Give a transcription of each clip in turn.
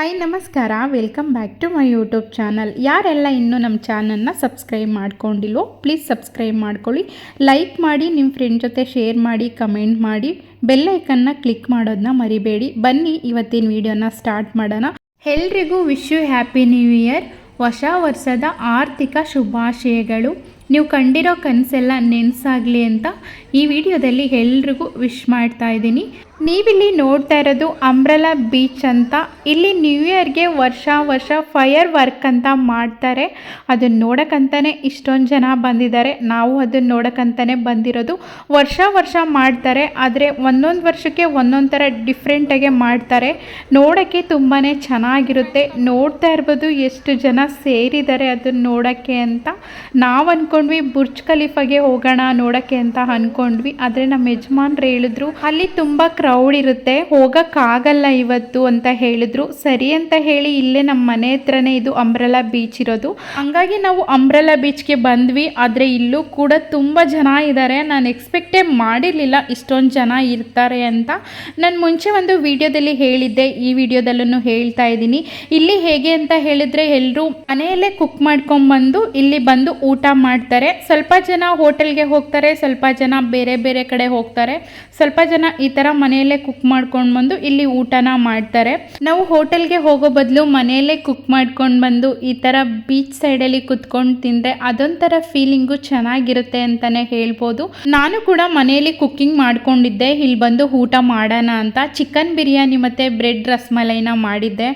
Hi ನಮಸ್ಕಾರ, welcome back to my YouTube channel. ಯಾರೆಲ್ಲ ಇನ್ನೂ ನಮ್ಮ ಚಾನಲ್ನ ಸಬ್ಸ್ಕ್ರೈಬ್ ಮಾಡ್ಕೊಂಡಿಲ್ವೋ ಪ್ಲೀಸ್ ಸಬ್ಸ್ಕ್ರೈಬ್ ಮಾಡ್ಕೊಳ್ಳಿ, ಲೈಕ್ ಮಾಡಿ, ನಿಮ್ಮ ಫ್ರೆಂಡ್ ಜೊತೆ ಶೇರ್ ಮಾಡಿ, ಕಮೆಂಟ್ ಮಾಡಿ, ಬೆಲ್ ಐಕನ್ನ ಕ್ಲಿಕ್ ಮಾಡೋದನ್ನ ಮರಿಬೇಡಿ. ಬನ್ನಿ ಇವತ್ತಿನ ವಿಡಿಯೋನ ಸ್ಟಾರ್ಟ್ ಮಾಡೋಣ. ಎಲ್ರಿಗೂ wish you happy new year. ಹೊಸ ವರ್ಷದ ಆರ್ಥಿಕ ಶುಭಾಶಯಗಳು. ನೀವು ಕಂಡಿರೋ ಕನಸೆಲ್ಲ ನೆನಸಾಗಲಿ ಅಂತ ಈ ವಿಡಿಯೋದಲ್ಲಿ ಎಲ್ರಿಗೂ ವಿಶ್ ಮಾಡ್ತಾ ಇದ್ದೀನಿ. ನೀವಿಲ್ಲಿ ನೋಡ್ತಾ ಇರೋದು ಅಂಬ್ರೆಲಾ ಬೀಚ್ ಅಂತ. ಇಲ್ಲಿ ನ್ಯೂ ಇಯರ್ಗೆ ವರ್ಷ ಫೈರ್ ವರ್ಕ್ ಅಂತ ಮಾಡ್ತಾರೆ. ಅದನ್ನು ನೋಡೋಕ್ಕಂತಲೇ ಇಷ್ಟೊಂದು ಜನ ಬಂದಿದ್ದಾರೆ. ನಾವು ಅದನ್ನು ನೋಡೋಕ್ಕಂತಲೇ ಬಂದಿರೋದು. ವರ್ಷ ಮಾಡ್ತಾರೆ, ಆದರೆ ಒಂದೊಂದು ವರ್ಷಕ್ಕೆ ಒಂದೊಂದು ಥರ ಡಿಫ್ರೆಂಟಾಗೆ ಮಾಡ್ತಾರೆ. ನೋಡೋಕ್ಕೆ ತುಂಬಾ ಚೆನ್ನಾಗಿರುತ್ತೆ. ನೋಡ್ತಾ ಇರ್ಬೋದು ಎಷ್ಟು ಜನ ಸೇರಿದ್ದಾರೆ ಅದನ್ನು ನೋಡೋಕ್ಕೆ ಅಂತ. ನಾವು ಅಂದ್ಕೊಂಡ್ವಿ ಬುರ್ಜ್ ಖಲೀಫಾಗೆ ಹೋಗೋಣ ನೋಡೋಕ್ಕೆ ಅಂತ ಅಂದ್ಕೊಂಡ್ವಿ, ಆದರೆ ನಮ್ಮ ಯಜಮಾನ್ರು ಹೇಳಿದ್ರು ಅಲ್ಲಿ ತುಂಬ ಕ್ರೌಡ್ ಇರುತ್ತೆ, ಹೋಗೋಕ್ಕಾಗಲ್ಲ ಇವತ್ತು ಅಂತ ಹೇಳಿದ್ರು. ಸರಿ ಅಂತ ಹೇಳಿ ಇಲ್ಲೇ ನಮ್ಮ ಮನೆ ಹತ್ರನೇ ಇದು ಅಂಬ್ರೆಲಾ ಬೀಚ್ ಇರೋದು. ಹಂಗಾಗಿ ನಾವು ಅಂಬ್ರೆಲಾ ಬೀಚ್ಗೆ ಬಂದ್ವಿ. ಆದರೆ ಇಲ್ಲೂ ಕೂಡ ತುಂಬ ಜನ ಇದ್ದಾರೆ. ನಾನು ಎಕ್ಸ್ಪೆಕ್ಟೇ ಮಾಡಿರಲಿಲ್ಲ ಇಷ್ಟೊಂದು ಜನ ಇರ್ತಾರೆ ಅಂತ. ನಾನು ಮುಂಚೆ ಒಂದು ವಿಡಿಯೋದಲ್ಲಿ ಹೇಳಿದ್ದೆ, ಈ ವಿಡಿಯೋದಲ್ಲೂ ಹೇಳ್ತಾ ಇದ್ದೀನಿ. ಇಲ್ಲಿ ಹೇಗೆ ಅಂತ ಹೇಳಿದ್ರೆ ಎಲ್ಲರೂ ಮನೆಯಲ್ಲೇ ಕುಕ್ ಮಾಡ್ಕೊಂಡ್ಬಂದು ಇಲ್ಲಿ ಬಂದು ಊಟ ಮಾಡ್ತಾರೆ. ಸ್ವಲ್ಪ ಜನ ಹೋಟೆಲ್ಗೆ ಹೋಗ್ತಾರೆ, ಸ್ವಲ್ಪ ಜನ ಬೇರೆ ಬೇರೆ ಕಡೆ ಹೋಗ್ತಾರೆ, ಸ್ವಲ್ಪ ಜನ ಈ ಥರ ಮನೆಯಲ್ಲೇ ಕುಕ್ ಮಾಡ್ಕೊಂಡು ಬಂದು ಇಲ್ಲಿ ಊಟನ ಮಾಡ್ತಾರೆ. ನಾವು ಹೋಟೆಲ್ಗೆ ಹೋಗೋ ಬದಲು ಮನೆಯಲ್ಲೇ ಕುಕ್ ಮಾಡ್ಕೊಂಡು ಬಂದು ಈ ಥರ ಬೀಚ್ ಸೈಡಲ್ಲಿ ಕುತ್ಕೊಂಡು ತಿಂದರೆ ಅದೊಂಥರ ಫೀಲಿಂಗು ಚೆನ್ನಾಗಿರುತ್ತೆ ಅಂತಲೇ ಹೇಳ್ಬೋದು. ನಾನು ಕೂಡ ಮನೆಯಲ್ಲಿ ಕುಕ್ಕಿಂಗ್ ಮಾಡ್ಕೊಂಡಿದ್ದೆ ಇಲ್ಲಿ ಬಂದು ಊಟ ಮಾಡೋಣ ಅಂತ. ಚಿಕನ್ ಬಿರಿಯಾನಿ ಮತ್ತು ಬ್ರೆಡ್ ರಸ್ಮಲೈನ ಮಾಡಿದ್ದೆ.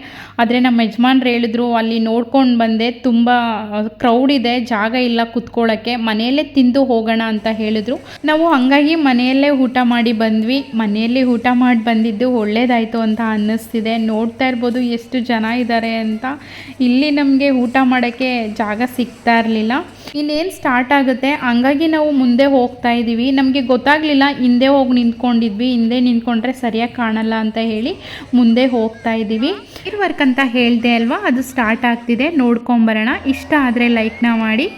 ಆದರೆ ನಮ್ಮ ಯಜಮಾನ್ರು ಹೇಳಿದ್ರು ಅಲ್ಲಿ ನೋಡ್ಕೊಂಡು ಬಂದೆ, ತುಂಬ ಕ್ರೌಡ್ ಇದೆ, ಜಾಗ ಇಲ್ಲ ಕುತ್ಕೊಳ್ಳೋಕ್ಕೆ, ಮನೆಯಲ್ಲೇ ತಿಂದು ಹೋಗೋಣ ಅಂತ ಹೇಳಿದ್ರು. ನಾವು ಹಾಗಾಗಿ ಮನೆಯಲ್ಲೇ ಊಟ ಮಾಡಿ ಬಂದ್ವಿ. ಮನೆಯಲ್ಲಿ ಊಟ ಮಾಡಿ ಬಂದಿದ್ದು ಒಳ್ಳೇದಾಯಿತು ಅಂತ ಅನ್ನಿಸ್ತಿದೆ. ನೋಡ್ತಾ ಇರ್ಬೋದು ಎಷ್ಟು ಜನ ಇದ್ದಾರೆ ಅಂತ. ಇಲ್ಲಿ ನಮಗೆ ಊಟ ಮಾಡೋಕ್ಕೆ ಜಾಗ ಸಿಗ್ತಾ ಇರಲಿಲ್ಲ. ಇನ್ನೇನು ಸ್ಟಾರ್ಟ್ ಆಗುತ್ತೆ, ಹಂಗಾಗಿ ನಾವು ಮುಂದೆ ಹೋಗ್ತಾ ಇದ್ದೀವಿ. ನಮಗೆ ಗೊತ್ತಾಗಲಿಲ್ಲ, ಹಿಂದೆ ಹೋಗಿ ನಿಂತ್ಕೊಂಡಿದ್ವಿ. ಹಿಂದೆ ನಿಂತ್ಕೊಂಡ್ರೆ ಸರಿಯಾಗಿ ಕಾಣಲ್ಲ ಅಂತ ಹೇಳಿ ಮುಂದೆ ಹೋಗ್ತಾ ಇದ್ದೀವಿ. ಫೈರ್ ವರ್ಕ್ ಅಂತ ಹೇಳಿದೆ ಅಲ್ವಾ, ಅದು ಸ್ಟಾರ್ಟ್ ಆಗ್ತಿದೆ, ನೋಡ್ಕೊಂಬರೋಣ. ಇಷ್ಟ ಆದರೆ ಲೈಕ್ನ ಮಾಡಿ.